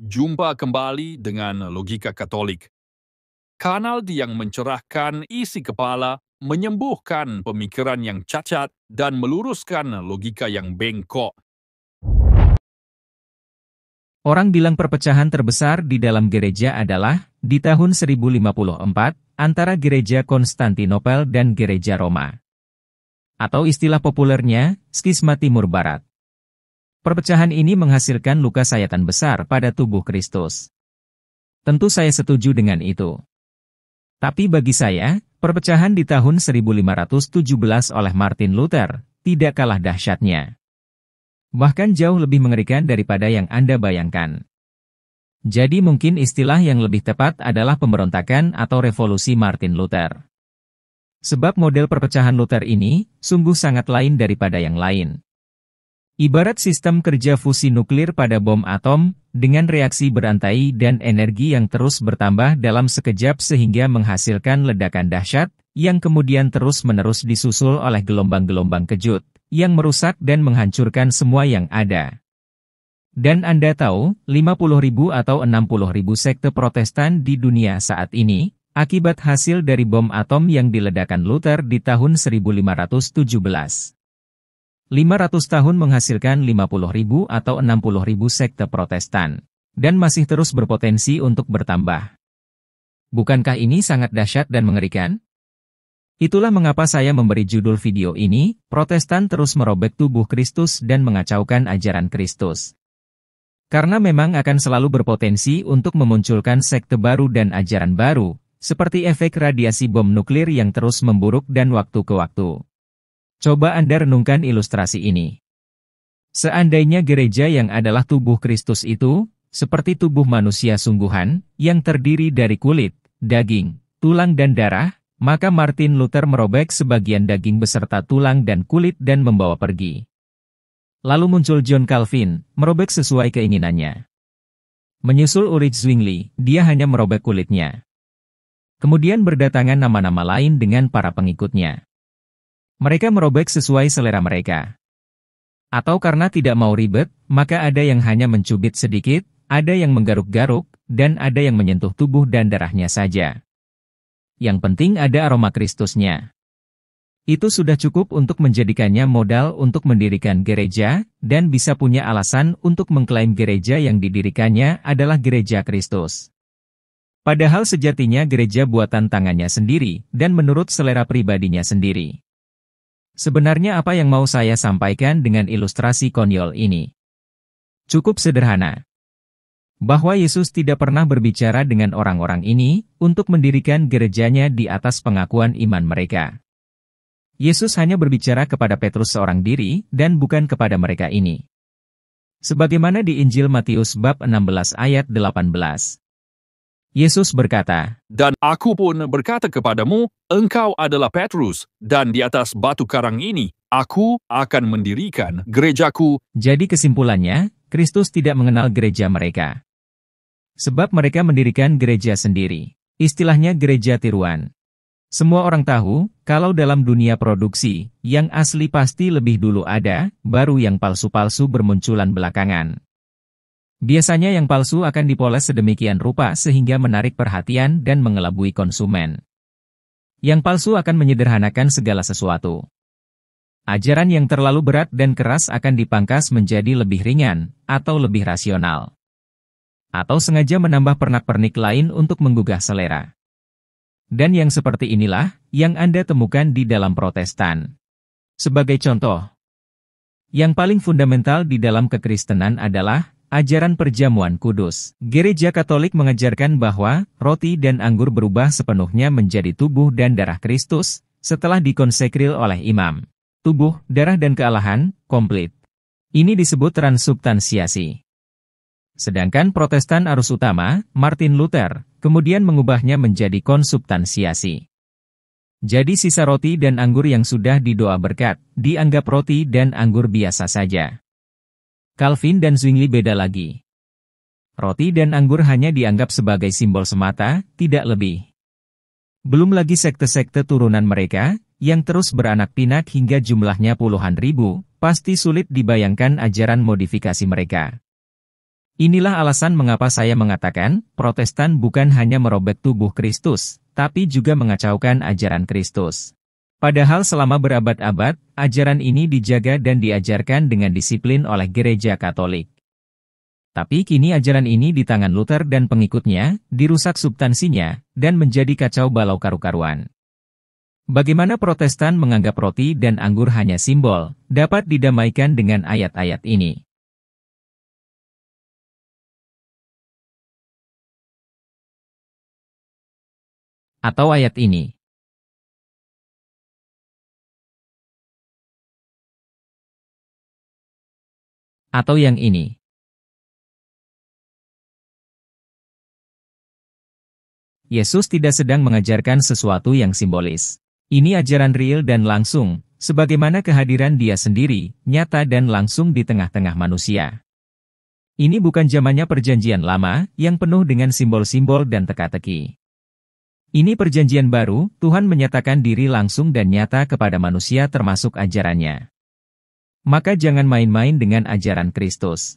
Jumpa kembali dengan Logika Katolik. Kanal yang mencerahkan isi kepala, menyembuhkan pemikiran yang cacat, dan meluruskan logika yang bengkok. Orang bilang perpecahan terbesar di dalam gereja adalah, di tahun 1054, antara gereja Konstantinopel dan gereja Roma. Atau istilah populernya, skisma Timur Barat. Perpecahan ini menghasilkan luka sayatan besar pada tubuh Kristus. Tentu saya setuju dengan itu. Tapi bagi saya, perpecahan di tahun 1517 oleh Martin Luther tidak kalah dahsyatnya. Bahkan jauh lebih mengerikan daripada yang Anda bayangkan. Jadi mungkin istilah yang lebih tepat adalah pemberontakan atau revolusi Martin Luther. Sebab model perpecahan Luther ini sungguh sangat lain daripada yang lain. Ibarat sistem kerja fusi nuklir pada bom atom, dengan reaksi berantai dan energi yang terus bertambah dalam sekejap sehingga menghasilkan ledakan dahsyat, yang kemudian terus-menerus disusul oleh gelombang-gelombang kejut, yang merusak dan menghancurkan semua yang ada. Dan Anda tahu, 50.000 atau 60.000 sekte Protestan di dunia saat ini, akibat hasil dari bom atom yang diledakkan Luther di tahun 1517. 500 tahun menghasilkan 50.000 atau 60.000 sekte Protestan, dan masih terus berpotensi untuk bertambah. Bukankah ini sangat dahsyat dan mengerikan? Itulah mengapa saya memberi judul video ini, Protestan terus merobek tubuh Kristus dan mengacaukan ajaran Kristus. Karena memang akan selalu berpotensi untuk memunculkan sekte baru dan ajaran baru, seperti efek radiasi bom nuklir yang terus memburuk dan waktu ke waktu. Coba Anda renungkan ilustrasi ini. Seandainya gereja yang adalah tubuh Kristus itu, seperti tubuh manusia sungguhan, yang terdiri dari kulit, daging, tulang dan darah, maka Martin Luther merobek sebagian daging beserta tulang dan kulit dan membawa pergi. Lalu muncul John Calvin, merobek sesuai keinginannya. Menyusul Ulrich Zwingli, dia hanya merobek kulitnya. Kemudian berdatangan nama-nama lain dengan para pengikutnya. Mereka merobek sesuai selera mereka. Atau karena tidak mau ribet, maka ada yang hanya mencubit sedikit, ada yang menggaruk-garuk, dan ada yang menyentuh tubuh dan darahnya saja. Yang penting ada aroma Kristusnya. Itu sudah cukup untuk menjadikannya modal untuk mendirikan gereja, dan bisa punya alasan untuk mengklaim gereja yang didirikannya adalah gereja Kristus. Padahal sejatinya gereja buatan tangannya sendiri, dan menurut selera pribadinya sendiri. Sebenarnya apa yang mau saya sampaikan dengan ilustrasi konyol ini? Cukup sederhana. Bahwa Yesus tidak pernah berbicara dengan orang-orang ini untuk mendirikan gerejanya di atas pengakuan iman mereka. Yesus hanya berbicara kepada Petrus seorang diri dan bukan kepada mereka ini. Sebagaimana di Injil Matius bab 16 ayat 18. Yesus berkata, "Dan aku pun berkata kepadamu, engkau adalah Petrus, dan di atas batu karang ini, aku akan mendirikan gerejaku." Jadi kesimpulannya, Kristus tidak mengenal gereja mereka. Sebab mereka mendirikan gereja sendiri. Istilahnya gereja tiruan. Semua orang tahu, kalau dalam dunia produksi, yang asli pasti lebih dulu ada, baru yang palsu-palsu bermunculan belakangan. Biasanya yang palsu akan dipoles sedemikian rupa sehingga menarik perhatian dan mengelabui konsumen. Yang palsu akan menyederhanakan segala sesuatu. Ajaran yang terlalu berat dan keras akan dipangkas menjadi lebih ringan, atau lebih rasional. Atau sengaja menambah pernak-pernik lain untuk menggugah selera. Dan yang seperti inilah, yang Anda temukan di dalam Protestan. Sebagai contoh, yang paling fundamental di dalam kekristenan adalah ajaran perjamuan kudus. Gereja Katolik mengajarkan bahwa roti dan anggur berubah sepenuhnya menjadi tubuh dan darah Kristus setelah dikonsekril oleh imam. Tubuh, darah dan kealahan, komplit. Ini disebut transubstansiasi. Sedangkan Protestan arus utama, Martin Luther, kemudian mengubahnya menjadi konsubstansiasi. Jadi sisa roti dan anggur yang sudah didoa berkat, dianggap roti dan anggur biasa saja. Calvin dan Zwingli beda lagi. Roti dan anggur hanya dianggap sebagai simbol semata, tidak lebih. Belum lagi sekte-sekte turunan mereka, yang terus beranak pinak hingga jumlahnya puluhan ribu, pasti sulit dibayangkan ajaran modifikasi mereka. Inilah alasan mengapa saya mengatakan, Protestan bukan hanya merobek tubuh Kristus, tapi juga mengacaukan ajaran Kristus. Padahal selama berabad-abad, ajaran ini dijaga dan diajarkan dengan disiplin oleh Gereja Katolik. Tapi kini ajaran ini di tangan Luther dan pengikutnya, dirusak substansinya, dan menjadi kacau balau karu-karuan. Bagaimana Protestan menganggap roti dan anggur hanya simbol, dapat didamaikan dengan ayat-ayat ini. Atau ayat ini. Atau yang ini. Yesus tidak sedang mengajarkan sesuatu yang simbolis. Ini ajaran real dan langsung, sebagaimana kehadiran Dia sendiri, nyata dan langsung di tengah-tengah manusia. Ini bukan zamannya Perjanjian Lama, yang penuh dengan simbol-simbol dan teka-teki. Ini Perjanjian Baru, Tuhan menyatakan diri langsung dan nyata kepada manusia termasuk ajarannya. Maka jangan main-main dengan ajaran Kristus.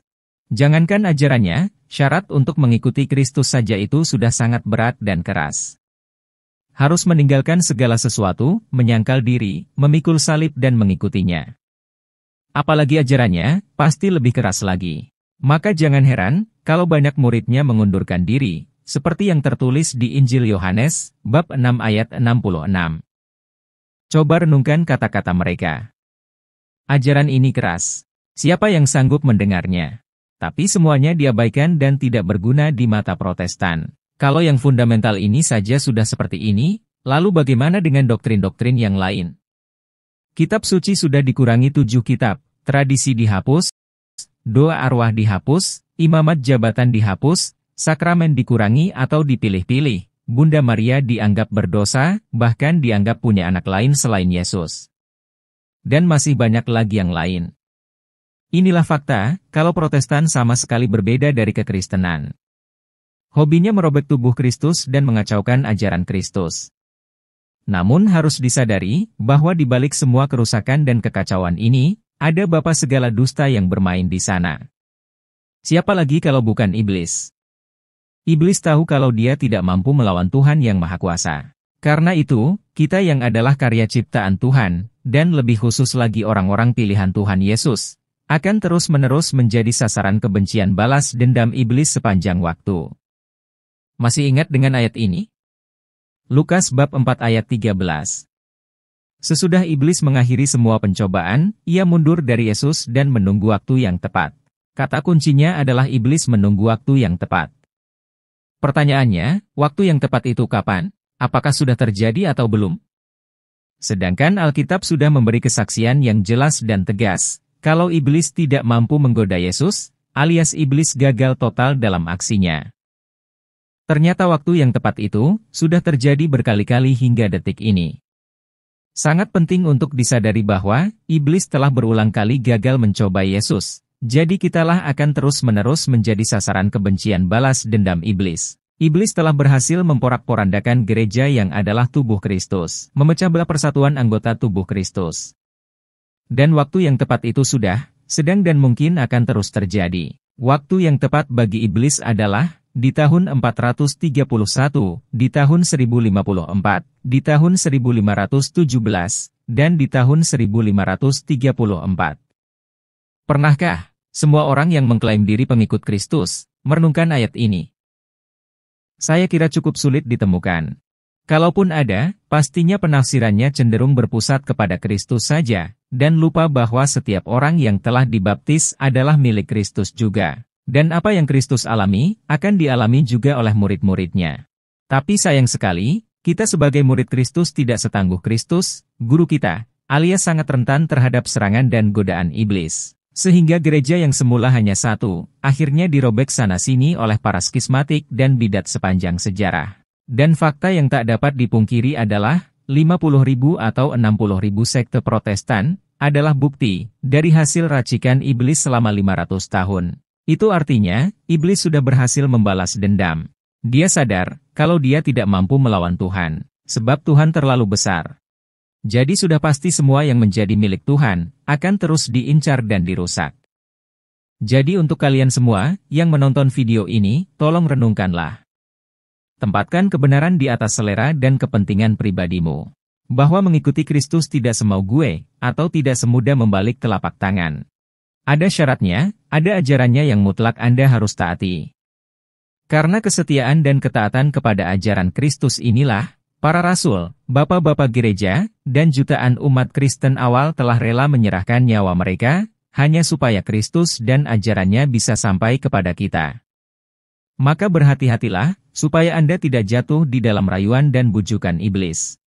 Jangankan ajarannya, syarat untuk mengikuti Kristus saja itu sudah sangat berat dan keras. Harus meninggalkan segala sesuatu, menyangkal diri, memikul salib dan mengikutinya. Apalagi ajarannya, pasti lebih keras lagi. Maka jangan heran, kalau banyak muridnya mengundurkan diri, seperti yang tertulis di Injil Yohanes, bab 6 ayat 66. Coba renungkan kata-kata mereka. Ajaran ini keras. Siapa yang sanggup mendengarnya? Tapi semuanya diabaikan dan tidak berguna di mata Protestan. Kalau yang fundamental ini saja sudah seperti ini, lalu bagaimana dengan doktrin-doktrin yang lain? Kitab suci sudah dikurangi 7 kitab, tradisi dihapus, doa arwah dihapus, imamat jabatan dihapus, sakramen dikurangi atau dipilih-pilih, Bunda Maria dianggap berdosa, bahkan dianggap punya anak lain selain Yesus. Dan masih banyak lagi yang lain. Inilah fakta, kalau Protestan sama sekali berbeda dari kekristenan. Hobinya merobek tubuh Kristus dan mengacaukan ajaran Kristus. Namun harus disadari, bahwa di balik semua kerusakan dan kekacauan ini, ada bapa segala dusta yang bermain di sana. Siapa lagi kalau bukan iblis? Iblis tahu kalau dia tidak mampu melawan Tuhan yang Maha Kuasa. Karena itu, kita yang adalah karya ciptaan Tuhan, dan lebih khusus lagi orang-orang pilihan Tuhan Yesus, akan terus-menerus menjadi sasaran kebencian balas dendam iblis sepanjang waktu. Masih ingat dengan ayat ini? Lukas bab 4 ayat 13. Sesudah iblis mengakhiri semua pencobaan, ia mundur dari Yesus dan menunggu waktu yang tepat. Kata kuncinya adalah iblis menunggu waktu yang tepat. Pertanyaannya, waktu yang tepat itu kapan? Apakah sudah terjadi atau belum? Sedangkan Alkitab sudah memberi kesaksian yang jelas dan tegas, kalau iblis tidak mampu menggoda Yesus, alias iblis gagal total dalam aksinya. Ternyata waktu yang tepat itu, sudah terjadi berkali-kali hingga detik ini. Sangat penting untuk disadari bahwa, iblis telah berulang kali gagal mencoba Yesus. Jadi kitalah akan terus-menerus menjadi sasaran kebencian balas dendam iblis. Iblis telah berhasil memporak-porandakan gereja yang adalah tubuh Kristus, memecah belah persatuan anggota tubuh Kristus. Dan waktu yang tepat itu sudah, sedang dan mungkin akan terus terjadi. Waktu yang tepat bagi iblis adalah, di tahun 431, di tahun 1054, di tahun 1517, dan di tahun 1534. Pernahkah semua orang yang mengklaim diri pengikut Kristus merenungkan ayat ini? Saya kira cukup sulit ditemukan. Kalaupun ada, pastinya penafsirannya cenderung berpusat kepada Kristus saja, dan lupa bahwa setiap orang yang telah dibaptis adalah milik Kristus juga. Dan apa yang Kristus alami, akan dialami juga oleh murid-muridnya. Tapi sayang sekali, kita sebagai murid Kristus tidak setangguh Kristus, guru kita, alias sangat rentan terhadap serangan dan godaan iblis. Sehingga gereja yang semula hanya satu, akhirnya dirobek sana-sini oleh para skismatik dan bidat sepanjang sejarah. Dan fakta yang tak dapat dipungkiri adalah, 50.000 atau 60.000 sekte Protestan, adalah bukti, dari hasil racikan iblis selama 500 tahun. Itu artinya, iblis sudah berhasil membalas dendam. Dia sadar, kalau dia tidak mampu melawan Tuhan, sebab Tuhan terlalu besar. Jadi sudah pasti semua yang menjadi milik Tuhan, akan terus diincar dan dirusak. Jadi untuk kalian semua yang menonton video ini, tolong renungkanlah. Tempatkan kebenaran di atas selera dan kepentingan pribadimu. Bahwa mengikuti Kristus tidak semau gue, atau tidak semudah membalik telapak tangan. Ada syaratnya, ada ajarannya yang mutlak Anda harus taati. Karena kesetiaan dan ketaatan kepada ajaran Kristus inilah, para rasul, bapak-bapak gereja, dan jutaan umat Kristen awal telah rela menyerahkan nyawa mereka, hanya supaya Kristus dan ajarannya bisa sampai kepada kita. Maka berhati-hatilah, supaya Anda tidak jatuh di dalam rayuan dan bujukan iblis.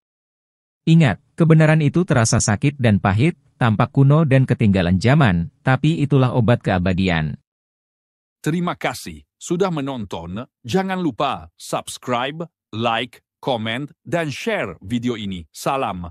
Ingat, kebenaran itu terasa sakit dan pahit, tampak kuno dan ketinggalan zaman, tapi itulah obat keabadian. Terima kasih sudah menonton. Jangan lupa subscribe, like, komen, dan share video ini. Salam.